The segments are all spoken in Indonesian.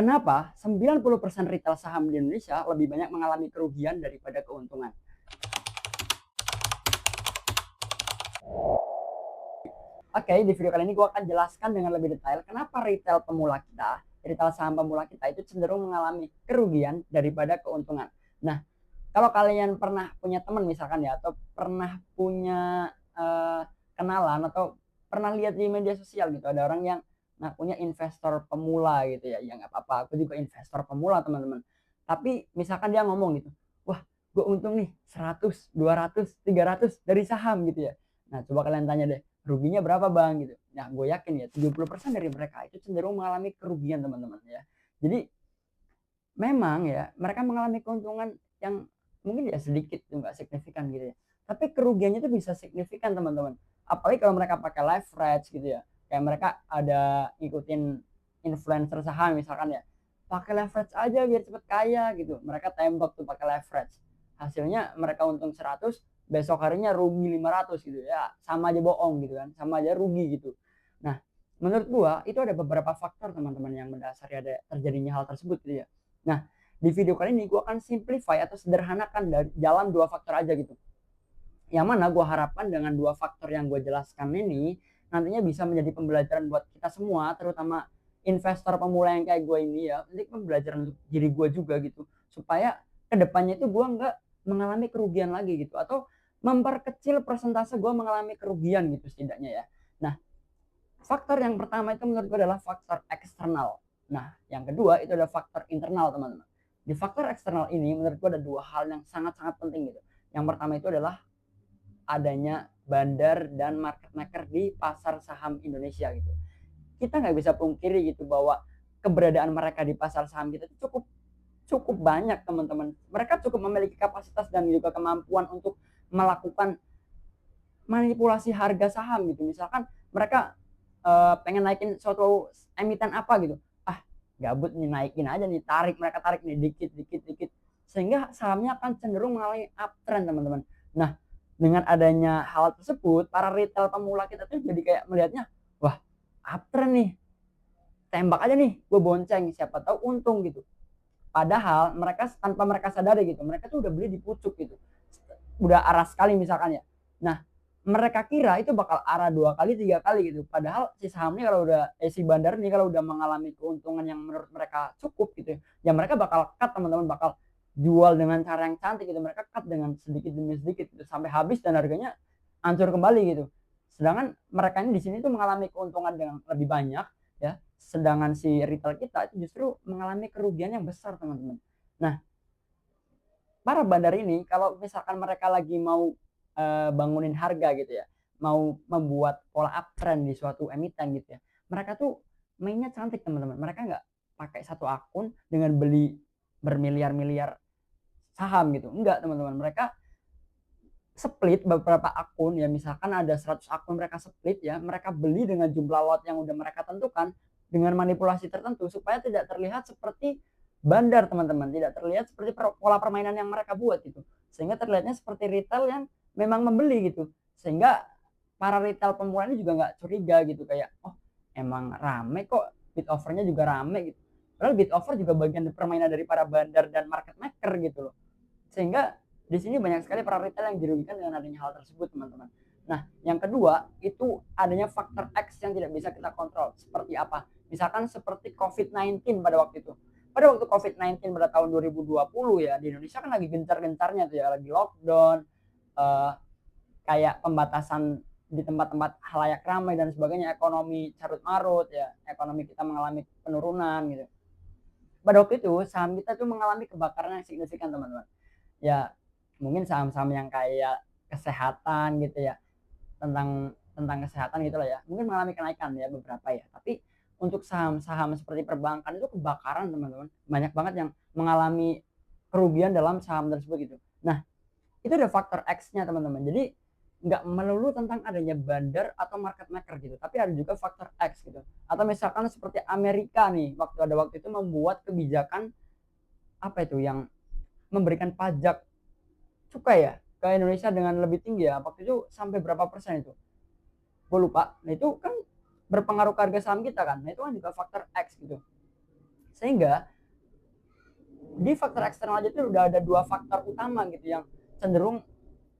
Kenapa 90% retail saham di Indonesia lebih banyak mengalami kerugian daripada keuntungan? Oke, di video kali ini gue akan jelaskan dengan lebih detail kenapa retail saham pemula kita itu cenderung mengalami kerugian daripada keuntungan. Nah, kalau kalian pernah punya teman misalkan ya, atau pernah punya kenalan atau pernah lihat di media sosial gitu, ada orang yang ngakunya investor pemula gitu ya, ya nggak apa-apa, aku juga investor pemula teman-teman. Tapi misalkan dia ngomong gitu, wah gue untung nih 100, 200, 300 dari saham gitu ya. Nah coba kalian tanya deh, ruginya berapa bang gitu. Nah gue yakin ya 70% dari mereka itu cenderung mengalami kerugian teman-teman ya. Jadi memang ya mereka mengalami keuntungan yang mungkin ya sedikit tuh nggak signifikan gitu ya. Tapi kerugiannya itu bisa signifikan teman-teman. Apalagi kalau mereka pakai leverage gitu ya. Kayak mereka ada ngikutin influencer saham misalkan ya. Pakai leverage aja biar cepet kaya gitu. Mereka tembak tuh pakai leverage. Hasilnya mereka untung 100, besok harinya rugi 500 gitu ya. Sama aja bohong gitu kan. Sama aja rugi gitu. Nah, menurut gua itu ada beberapa faktor teman-teman yang mendasari ada terjadinya hal tersebut gitu ya. Nah, di video kali ini gue akan simplify atau sederhanakan dari jalan dua faktor aja gitu. Yang mana gue harapkan dengan dua faktor yang gue jelaskan ini nantinya bisa menjadi pembelajaran buat kita semua, terutama investor pemula yang kayak gue ini ya, ini pembelajaran untuk diri gue juga gitu, supaya kedepannya itu gue nggak mengalami kerugian lagi gitu, atau memperkecil persentase gue mengalami kerugian gitu setidaknya ya. Nah, faktor yang pertama itu menurut gue adalah faktor eksternal. Nah, yang kedua itu adalah faktor internal, teman-teman. Di faktor eksternal ini menurut gue ada dua hal yang sangat-sangat penting gitu. Yang pertama itu adalah adanya bandar dan market maker di pasar saham Indonesia gitu. Kita nggak bisa pungkiri gitu bahwa keberadaan mereka di pasar saham kita itu cukup cukup banyak, teman-teman. Mereka cukup memiliki kapasitas dan juga kemampuan untuk melakukan manipulasi harga saham gitu. Misalkan mereka pengen naikin suatu emiten apa gitu, ah gabut nih, naikin aja nih, mereka tarik nih dikit dikit dikit, sehingga sahamnya akan cenderung mengalami uptrend teman-teman. Nah, dengan adanya hal tersebut, para retail pemula kita tuh jadi kayak melihatnya, wah uptrend nih, tembak aja nih, gue bonceng, siapa tahu untung gitu. Padahal mereka tanpa mereka sadari gitu, mereka tuh udah beli di pucuk gitu, udah arah sekali misalkan ya. Nah, mereka kira itu bakal arah 2 kali 3 kali gitu, padahal si sahamnya kalau udah si bandar nih kalau udah mengalami keuntungan yang menurut mereka cukup gitu ya, mereka bakal cut teman-teman, bakal jual dengan cara yang cantik gitu, mereka cut dengan sedikit demi sedikit gitu, sampai habis dan harganya hancur kembali gitu. Sedangkan mereka ini di sini tuh mengalami keuntungan dengan lebih banyak ya, sedangkan si retail kita itu justru mengalami kerugian yang besar teman-teman. Nah, para bandar ini kalau misalkan mereka lagi mau bangunin harga gitu ya, mau membuat pola uptrend di suatu emiten gitu ya, mereka tuh mainnya cantik teman-teman. Mereka nggak pakai satu akun dengan beli bermiliar-miliar saham gitu, enggak teman-teman. Mereka split beberapa akun ya, misalkan ada 100 akun mereka split ya, mereka beli dengan jumlah lot yang udah mereka tentukan dengan manipulasi tertentu supaya tidak terlihat seperti bandar teman-teman, tidak terlihat seperti pola permainan yang mereka buat gitu, sehingga terlihatnya seperti retail yang memang membeli gitu, sehingga para retail pemula ini juga nggak curiga gitu, kayak oh emang rame kok, bid overnya juga rame gitu, padahal bid over juga bagian permainan dari para bandar dan market maker gitu loh. Sehingga di sini banyak sekali para retail yang dirugikan dengan adanya hal tersebut, teman-teman. Nah, yang kedua itu adanya faktor X yang tidak bisa kita kontrol. Seperti apa? Misalkan seperti COVID-19 pada waktu itu. Pada waktu COVID-19 pada tahun 2020 ya, di Indonesia kan lagi gencar-gencarnya tuh ya, lagi lockdown, eh, kayak pembatasan di tempat-tempat halayak ramai dan sebagainya, ekonomi carut marut ya, ekonomi kita mengalami penurunan gitu. Pada waktu itu saham kita tuh mengalami kebakaran yang signifikan, teman-teman. Ya mungkin saham-saham yang kayak kesehatan gitu ya, tentang tentang kesehatan gitulah ya, mungkin mengalami kenaikan ya beberapa ya, tapi untuk saham-saham seperti perbankan itu kebakaran teman-teman, banyak banget yang mengalami kerugian dalam saham tersebut gitu. Nah, itu ada faktor X-nya teman-teman, jadi nggak melulu tentang adanya bandar atau market maker gitu, tapi ada juga faktor X gitu. Atau misalkan seperti Amerika nih, waktu itu membuat kebijakan apa itu yang memberikan pajak cukai ya ke Indonesia dengan lebih tinggi ya, waktu itu sampai berapa persen itu gue lupa. Nah itu kan berpengaruh ke harga saham kita kan, nah itu kan juga faktor X gitu, Sehingga di faktor eksternal aja tuh udah ada 2 faktor utama gitu yang cenderung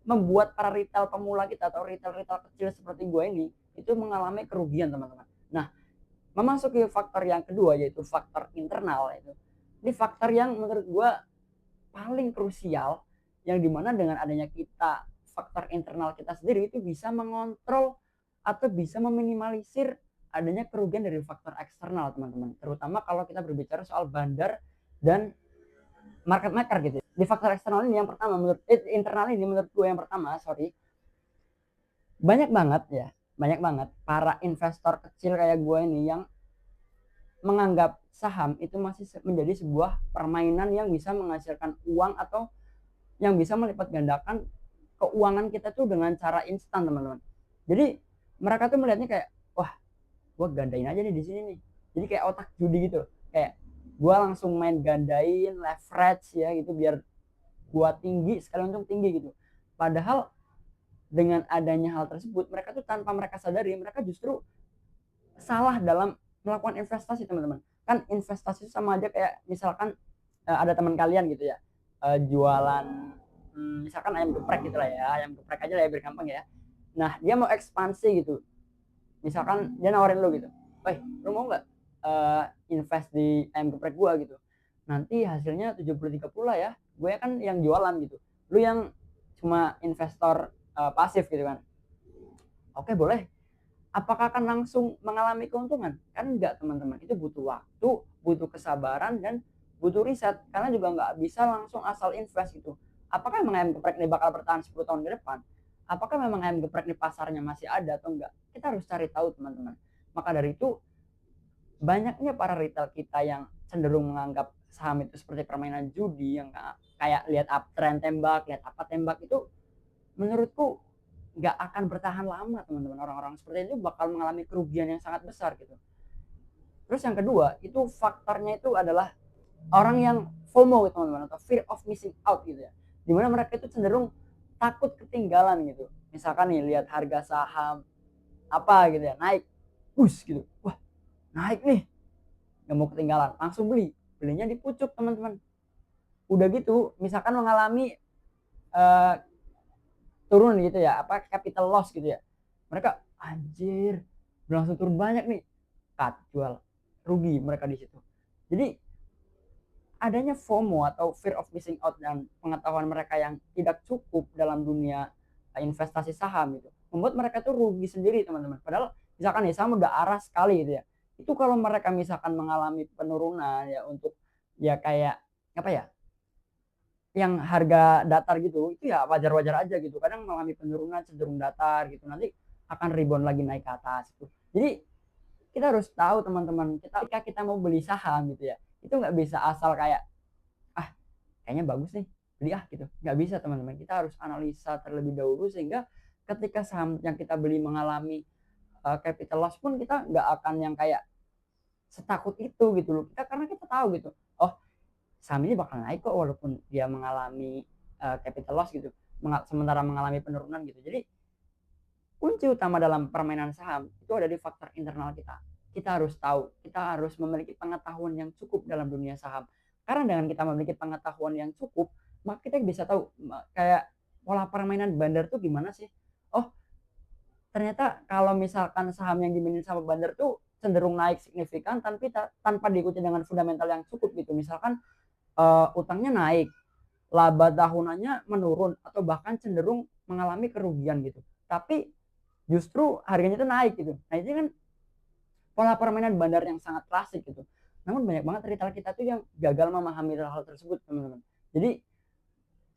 membuat para retail pemula kita atau retail-retail kecil seperti gue ini itu mengalami kerugian, teman-teman. Nah, memasuki faktor yang kedua yaitu faktor internal itu. Ini faktor yang menurut gue paling krusial, yang dimana dengan adanya kita faktor internal kita sendiri itu bisa mengontrol atau bisa meminimalisir adanya kerugian dari faktor eksternal, teman-teman. Terutama kalau kita berbicara soal bandar dan market maker gitu. Di faktor eksternal ini yang pertama internal ini menurut gue yang pertama, banyak banget para investor kecil kayak gue ini yang menganggap saham itu masih menjadi sebuah permainan yang bisa menghasilkan uang atau yang bisa melipat gandakan keuangan kita tuh dengan cara instan, teman-teman. Jadi mereka tuh melihatnya kayak, wah, gue gandain aja nih di sini nih. Jadi kayak otak judi gitu. Kayak gue langsung main gandain, leverage ya gitu biar gue tinggi, sekali untung tinggi gitu. Padahal dengan adanya hal tersebut, mereka tuh tanpa mereka sadari, mereka justru salah dalam melakukan investasi, teman-teman. Kan investasi itu sama aja kayak misalkan ada teman kalian gitu ya, jualan misalkan ayam geprek gitu lah ya, ayam geprek aja lah ya biar gampang ya. Nah, dia mau ekspansi gitu, misalkan dia nawarin lu gitu, lu mau nggak invest di ayam geprek gua gitu, nanti hasilnya 70-30 lah ya, gue kan yang jualan gitu, lu yang cuma investor pasif gitu kan. Oke, boleh. Apakah akan langsung mengalami keuntungan? Kan enggak, teman-teman. Itu butuh waktu, butuh kesabaran, dan butuh riset. Karena juga nggak bisa langsung asal invest gitu. Apakah memang ayam geprek ini bakal bertahan 10 tahun ke depan? Apakah memang ayam geprek di pasarnya masih ada atau enggak? Kita harus cari tahu, teman-teman. Maka dari itu, banyaknya para retail kita yang cenderung menganggap saham itu seperti permainan judi, yang kayak lihat uptrend tembak, lihat apa tembak, itu menurutku nggak akan bertahan lama, teman-teman. Orang-orang seperti itu bakal mengalami kerugian yang sangat besar gitu. Terus yang kedua itu faktornya itu adalah orang yang FOMO gitu, teman-teman, atau fear of missing out gitu ya, dimana mereka itu cenderung takut ketinggalan gitu. Misalkan nih lihat harga saham apa gitu ya naik, gitu, wah naik nih, nggak mau ketinggalan, langsung belinya di pucuk, teman-teman. Udah gitu misalkan mengalami uh, turun gitu ya, apa capital loss gitu ya, mereka anjir langsung turun banyak nih, cut, jual, rugi mereka di situ. Jadi adanya FOMO atau fear of missing out dan pengetahuan mereka yang tidak cukup dalam dunia investasi saham itu membuat mereka tuh rugi sendiri, teman-teman. Padahal misalkan nih saham udah arah sekali gitu ya, itu kalau mereka misalkan mengalami penurunan ya untuk ya kayak apa ya, yang harga datar gitu, itu ya wajar-wajar aja gitu. Kadang mengalami penurunan cenderung datar gitu, nanti akan rebound lagi naik ke atas gitu. Jadi kita harus tahu, teman-teman, ketika kita mau beli saham gitu ya, itu nggak bisa asal kayak kayaknya bagus nih beli gitu, nggak bisa, teman-teman. Kita harus analisa terlebih dahulu sehingga ketika saham yang kita beli mengalami capital loss pun kita nggak akan yang kayak setakut itu gitu loh. Karena kita tahu gitu, oh saham ini bakal naik kok walaupun dia mengalami capital loss gitu, sementara mengalami penurunan gitu. Jadi kunci utama dalam permainan saham itu ada di faktor internal kita. Kita harus tahu, kita harus memiliki pengetahuan yang cukup dalam dunia saham. Karena dengan kita memiliki pengetahuan yang cukup, maka kita bisa tahu kayak pola permainan bandar tuh gimana sih. Oh, ternyata kalau misalkan saham yang dimiliki sama bandar tuh cenderung naik signifikan tanpa diikuti dengan fundamental yang cukup gitu. Misalkan utangnya naik, laba tahunannya menurun atau bahkan cenderung mengalami kerugian gitu. Tapi justru harganya itu naik gitu. Nah, itu kan pola permainan bandar yang sangat klasik gitu. Namun banyak banget retail kita tuh yang gagal memahami hal tersebut, teman-teman. Jadi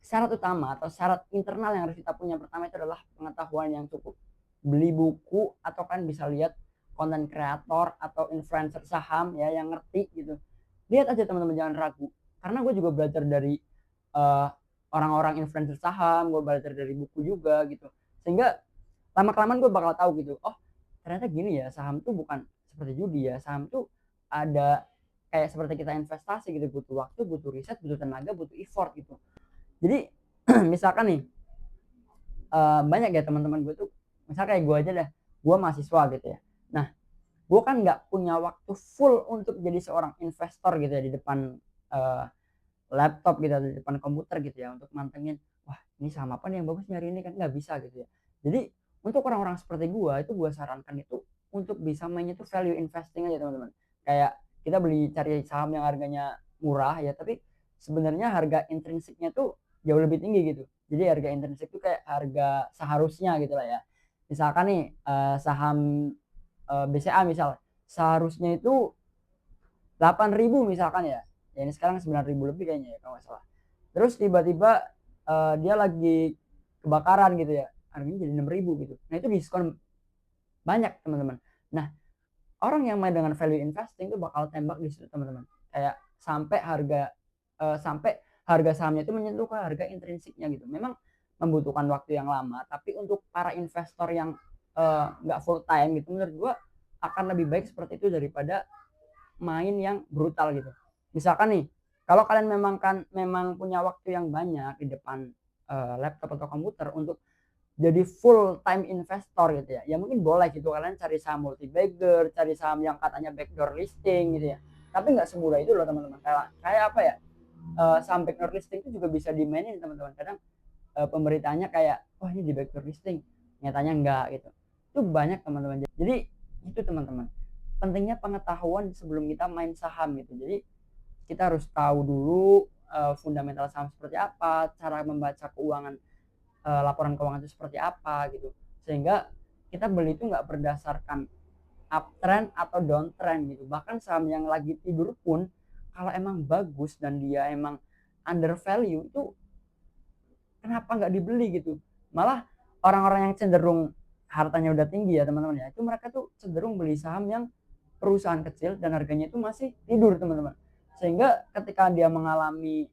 syarat utama atau syarat internal yang harus kita punya pertama itu adalah pengetahuan yang cukup. Beli buku atau kan bisa lihat konten kreator atau influencer saham ya yang ngerti gitu. Lihat aja, teman-teman, jangan ragu. Karena gue juga belajar dari orang-orang influencer saham, gue belajar dari buku juga gitu. Sehingga lama-kelamaan gue bakal tahu gitu, oh ternyata gini ya, saham tuh bukan seperti judi ya, saham tuh ada kayak seperti kita investasi gitu, butuh waktu, butuh riset, butuh tenaga, butuh effort gitu. Jadi misalkan nih banyak ya teman-teman gue tuh, misalkan kayak gue aja deh, gue mahasiswa gitu ya. Nah, gue kan nggak punya waktu full untuk jadi seorang investor gitu ya di depan eh, laptop gitu atau di depan komputer gitu ya untuk mantengin wah ini saham apa nih yang bagus nyari ini kan nggak bisa gitu ya. Jadi untuk orang-orang seperti gua itu gua sarankan itu untuk bisa mainnya tuh value investing aja teman-teman. Kayak kita beli cari saham yang harganya murah ya tapi sebenarnya harga intrinsiknya tuh jauh lebih tinggi gitu. Jadi harga intrinsik itu kayak harga seharusnya gitu lah ya. Misalkan nih saham BCA misal seharusnya itu 8.000 misalkan ya. Ya ini sekarang 9.000 lebih kayaknya ya kalau nggak salah. Terus tiba-tiba dia lagi kebakaran gitu ya. Harganya jadi 6.000 gitu. Nah, itu diskon banyak, teman-teman. Nah, orang yang main dengan value investing itu bakal tembak di situ, teman-teman. Kayak sampai harga sahamnya itu menyentuh ke harga intrinsiknya gitu. Memang membutuhkan waktu yang lama, tapi untuk para investor yang nggak full time gitu menurut gua akan lebih baik seperti itu daripada main yang brutal gitu. Misalkan nih, kalau kalian memang punya waktu yang banyak di depan laptop atau komputer untuk jadi full time investor gitu ya. Ya mungkin boleh gitu kalian cari saham multi bagger, cari saham yang katanya backdoor listing gitu ya. Tapi nggak semudah itu loh teman-teman. Kayak apa ya? Saham backdoor listing itu juga bisa dimainin teman-teman. Kadang pemberitaannya kayak wah ini di backdoor listing, nyatanya enggak gitu. Itu banyak teman-teman. Jadi itu teman-teman pentingnya pengetahuan sebelum kita main saham gitu. Jadi kita harus tahu dulu fundamental saham seperti apa, cara membaca keuangan, laporan keuangan itu seperti apa gitu. Sehingga kita beli itu nggak berdasarkan uptrend atau downtrend gitu. Bahkan saham yang lagi tidur pun kalau emang bagus dan dia emang under value itu kenapa nggak dibeli gitu. Malah orang-orang yang cenderung hartanya udah tinggi ya teman-teman ya, itu mereka tuh cenderung beli saham yang perusahaan kecil dan harganya itu masih tidur teman-teman. Sehingga ketika dia mengalami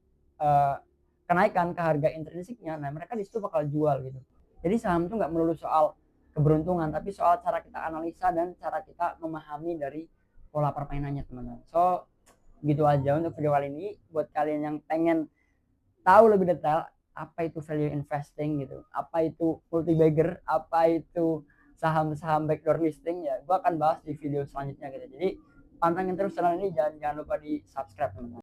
kenaikan ke harga intrinsiknya, nah mereka di situ bakal jual gitu. Jadi saham itu nggak melulu soal keberuntungan, tapi soal cara kita analisa dan cara kita memahami dari pola permainannya teman-teman. So gitu aja untuk video kali ini. Buat kalian yang pengen tahu lebih detail apa itu value investing gitu, apa itu multi bagger, apa itu saham-saham backdoor listing ya, gue akan bahas di video selanjutnya gitu. Jadi pantengin terus channel ini, jangan lupa di subscribe teman-teman.